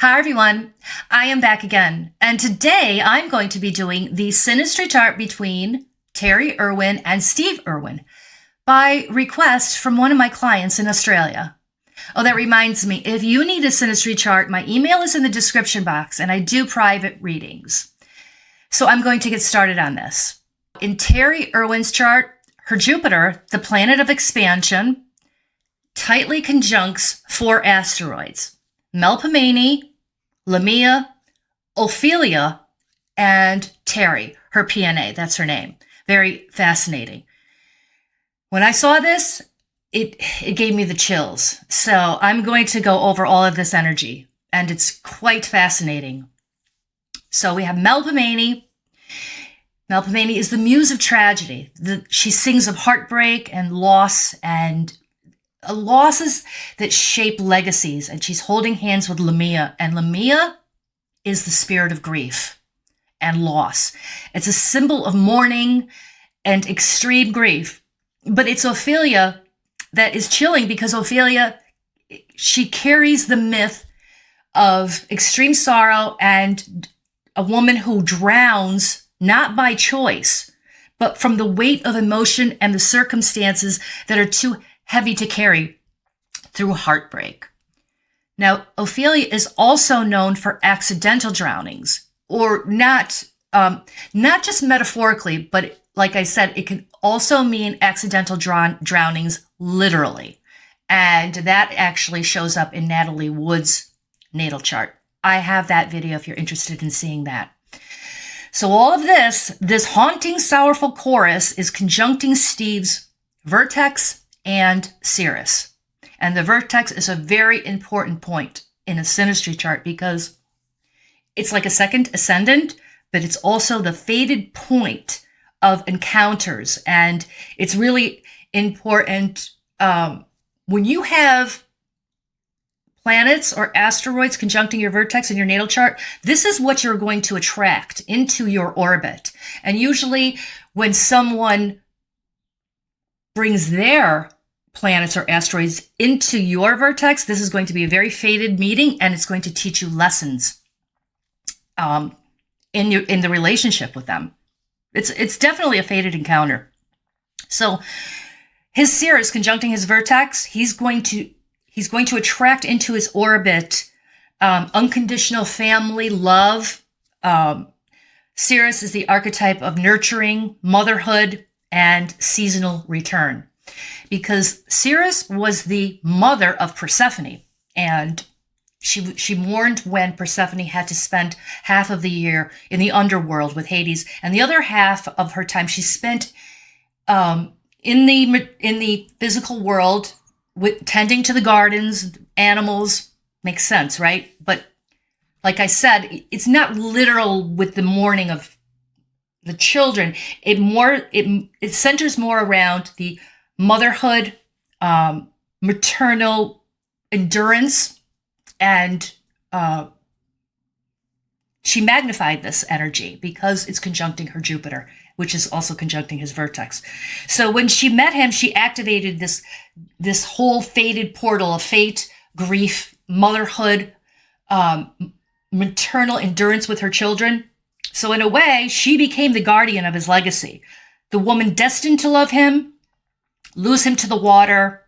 Hi everyone, I am back again, and today I'm going to be doing the Synastry chart between Terri Irwin and Steve Irwin by request from one of my clients in Australia. Oh, that reminds me, if you need a Synastry chart, my email is in the description box and I do private readings. So I'm going to get started on this. In Terri Irwin's chart, her Jupiter, the planet of expansion, tightly conjuncts 4 asteroids: Melpomene, Lamia, Ophelia, and Terri, her PNA. That's her name. Very fascinating. When I saw this, it gave me the chills. So I'm going to go over all of this energy, and it's quite fascinating. So we have Melpomene. Melpomene is the muse of tragedy. She sings of heartbreak and loss and losses that shape legacies, and she's holding hands with Lamia, and Lamia is the spirit of grief and loss. It's a symbol of mourning and extreme grief, but it's Ophelia that is chilling because Ophelia, she carries the myth of extreme sorrow and a woman who drowns not by choice, but from the weight of emotion and the circumstances that are too heavy to carry through heartbreak. Now, Ophelia is also known for accidental drownings, or not just metaphorically, but like I said, it can also mean accidental drownings literally. And that actually shows up in Natalie Wood's natal chart. I have that video if you're interested in seeing that. So all of this haunting, sorrowful chorus is conjuncting Steve's vertex and Sirius. And the vertex is a very important point in a synastry chart because it's like a second ascendant, but it's also the fated point of encounters. And it's really important when you have planets or asteroids conjuncting your vertex in your natal chart. This is what you're going to attract into your orbit. And usually when someone brings their planets or asteroids into your vertex, this is going to be a very fated meeting, and it's going to teach you lessons in the relationship with them. It's definitely a fated encounter. So his Sirius conjuncting his vertex, he's going to attract into his orbit unconditional family love. Sirius is the archetype of nurturing, motherhood, and seasonal return, because Sirius was the mother of Persephone, and she mourned when Persephone had to spend half of the year in the underworld with Hades, and the other half of her time she spent in the physical world with tending to the gardens, animals. Makes sense, right? But like I said, it's not literal with the mourning of the children. It centers more around the motherhood, maternal endurance, and she magnified this energy because it's conjuncting her Jupiter, which is also conjuncting his vertex. So when she met him, she activated this whole fated portal of fate, grief, motherhood, maternal endurance with her children. So in a way, she became the guardian of his legacy, the woman destined to love him, lose him to the water,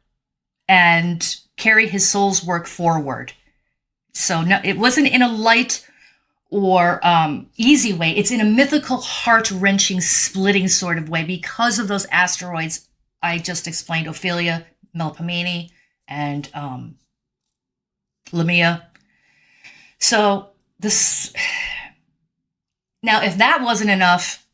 and carry his soul's work forward. So no, it wasn't in a light or easy way. It's in a mythical, heart-wrenching, splitting sort of way because of those asteroids I just explained: Ophelia, Melpomene, and Lamia. So this... Now, if that wasn't enough,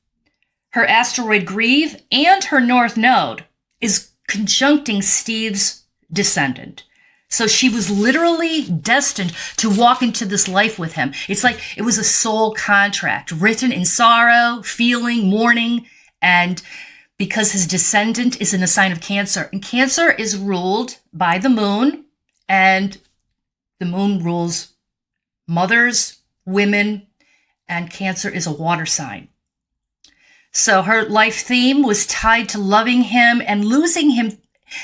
her asteroid Grieve and her North Node is conjuncting Steve's descendant. So she was literally destined to walk into this life with him. It's like it was a soul contract written in sorrow, feeling, mourning, and because his descendant is in the sign of Cancer. And Cancer is ruled by the moon, and the moon rules mothers, women, and Cancer is a water sign. So her life theme was tied to loving him and losing him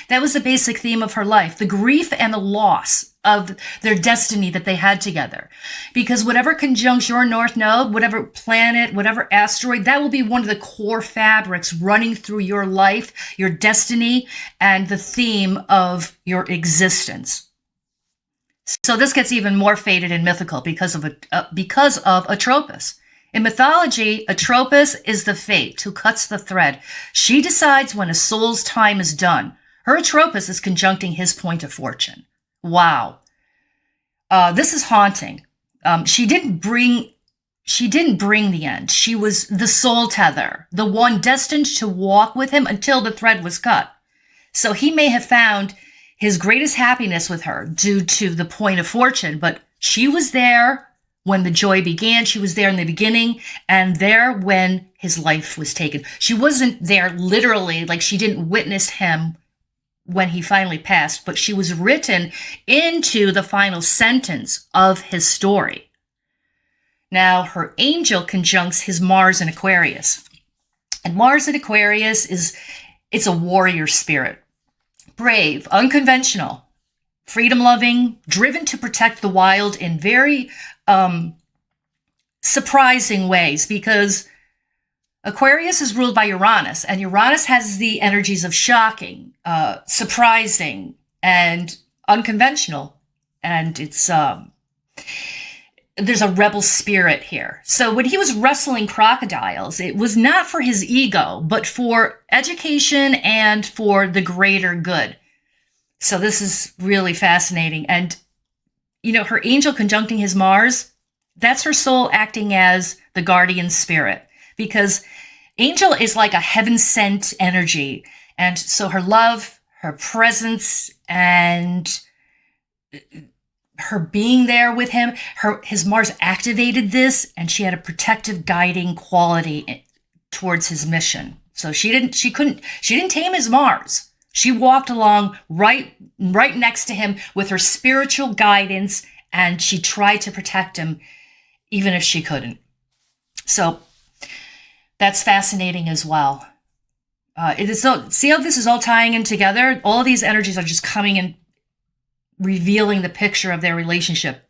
That was the basic theme of her life, the grief and the loss of their destiny that they had together. Because whatever conjuncts your North Node, whatever planet, whatever asteroid, that will be one of the core fabrics running through your life, your destiny, and the theme of your existence. So this gets even more faded and mythical because of Atropos. In mythology, Atropos is the fate who cuts the thread. She decides when a soul's time is done. Her Atropos is conjuncting his point of fortune. Wow. This is haunting. She didn't bring the end. She was the soul tether, the one destined to walk with him until the thread was cut. So he may have found his greatest happiness with her due to the point of fortune, but she was there when the joy began. She was there in the beginning and there when his life was taken. She wasn't there literally, like she didn't witness him when he finally passed, but she was written into the final sentence of his story. Now, her angel conjuncts his Mars in Aquarius. And Mars in Aquarius it's a warrior spirit. Brave, unconventional, freedom-loving, driven to protect the wild in very surprising ways, because Aquarius is ruled by Uranus, and Uranus has the energies of shocking, surprising, and unconventional. And it's there's a rebel spirit here. So when he was wrestling crocodiles, it was not for his ego, but for education and for the greater good. So this is really fascinating. And, her angel conjuncting his Mars, that's her soul acting as the guardian spirit, because angel is like a heaven-sent energy. And so her love, her presence, and her being there with him, his Mars activated this, and she had a protective, guiding quality towards his mission. So she didn't tame his Mars. She walked along right next to him with her spiritual guidance, and she tried to protect him, even if she couldn't. So that's fascinating as well. See how this is all tying in together? All these energies are just coming in, revealing the picture of their relationship.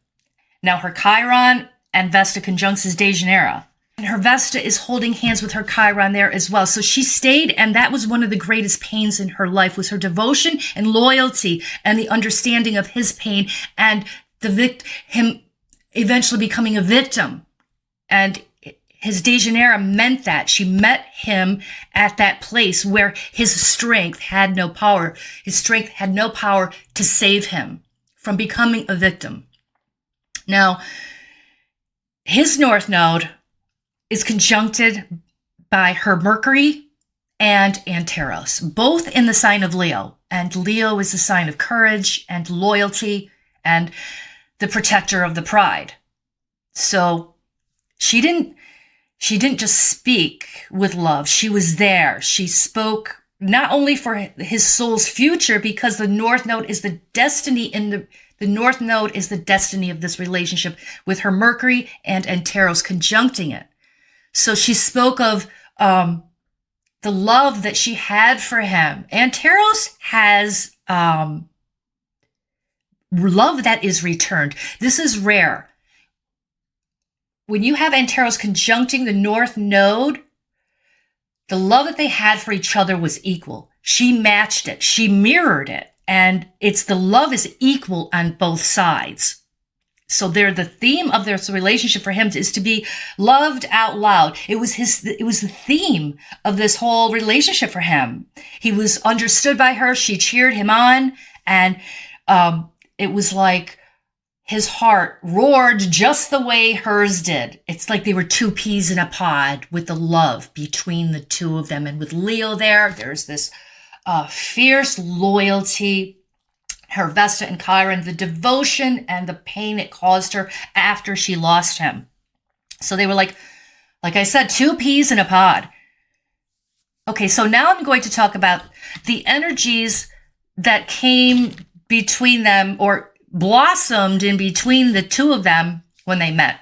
Now her Chiron and Vesta conjuncts his Dejanira. And her Vesta is holding hands with her Chiron there as well. So she stayed, and that was one of the greatest pains in her life, was her devotion and loyalty and the understanding of his pain and him eventually becoming a victim. And his Dejanira meant that. She met him at that place where his strength had no power. His strength had no power to save him from becoming a victim. Now, his North Node is conjuncted by her Mercury and Antaros, both in the sign of Leo. And Leo is the sign of courage and loyalty and the protector of the pride. So she didn't just speak with love. She was there. She spoke not only for his soul's future, because the North Node is the destiny the North Node is the destiny of this relationship with her Mercury and Antaros conjuncting it. So she spoke of the love that she had for him. Antaros has love that is returned. This is rare. When you have Antaros conjuncting the North Node, the love that they had for each other was equal. She matched it. She mirrored it. And the love is equal on both sides. So the theme of this relationship for him is to be loved out loud. It was the theme of this whole relationship for him. He was understood by her. She cheered him on. And it was like his heart roared just the way hers did. It's like they were two peas in a pod with the love between the two of them. And with Leo there's this fierce loyalty. Her Vesta and Chiron, the devotion and the pain it caused her after she lost him. So they were like I said, two peas in a pod. Okay, so now I'm going to talk about the energies that came between them or blossomed in between the two of them when they met.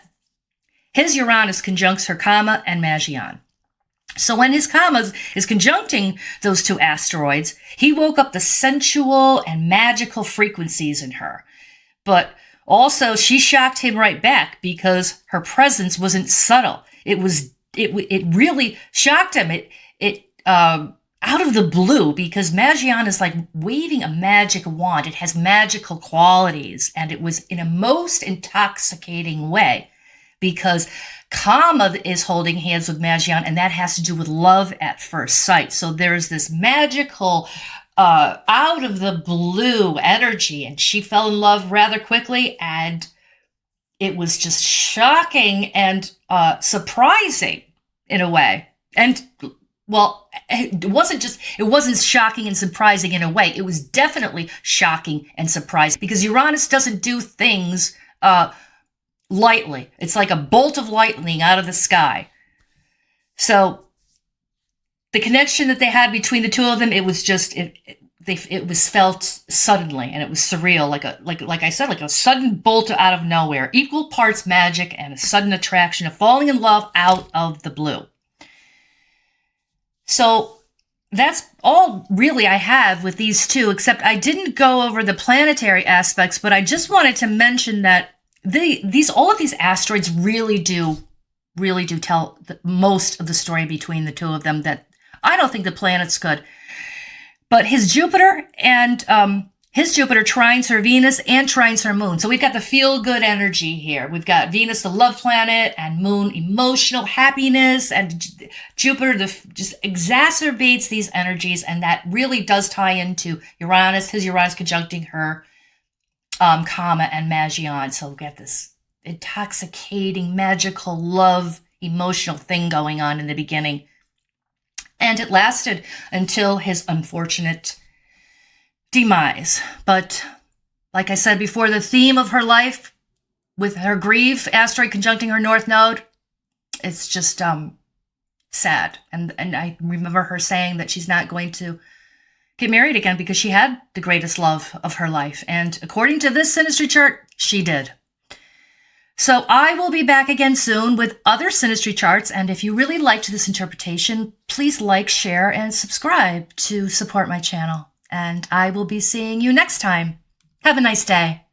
His Uranus conjuncts her Kama and Magion. So when his comma is conjuncting those two asteroids, he woke up the sensual and magical frequencies in her. But also, she shocked him right back because her presence wasn't subtle. It really shocked him. Out of the blue, because Magion is like waving a magic wand. It has magical qualities, and it was in a most intoxicating way because Kama is holding hands with Magion, and that has to do with love at first sight. So there's this magical, out of the blue energy, and she fell in love rather quickly, and it was just shocking and surprising in a way. And well, it wasn't shocking and surprising in a way. It was definitely shocking and surprising because Uranus doesn't do things lightly. It's like a bolt of lightning out of the sky. So the connection that they had between the two of them, it was just, it was felt suddenly, and it was surreal, like I said, like a sudden bolt out of nowhere, equal parts magic and a sudden attraction of falling in love out of the blue. So that's all really I have with these two, except I didn't go over the planetary aspects, but I just wanted to mention that all of these asteroids really do tell most of the story between the two of them that I don't think the planets could. But his Jupiter trines her Venus and trines her Moon. So we've got the feel-good energy here. We've got Venus, the love planet, and Moon, emotional happiness, and Jupiter just exacerbates these energies, and that really does tie into Uranus, his Uranus conjuncting her Kama and Magion. So we've got this intoxicating, magical, love, emotional thing going on in the beginning. And it lasted until his unfortunate demise. But like I said before, the theme of her life with her grief, asteroid conjuncting her North Node, it's just sad. And I remember her saying that she's not going to get married again because she had the greatest love of her life. And according to this Synastry chart, she did. So I will be back again soon with other Synastry charts. And if you really liked this interpretation, please like, share, and subscribe to support my channel. And I will be seeing you next time. Have a nice day.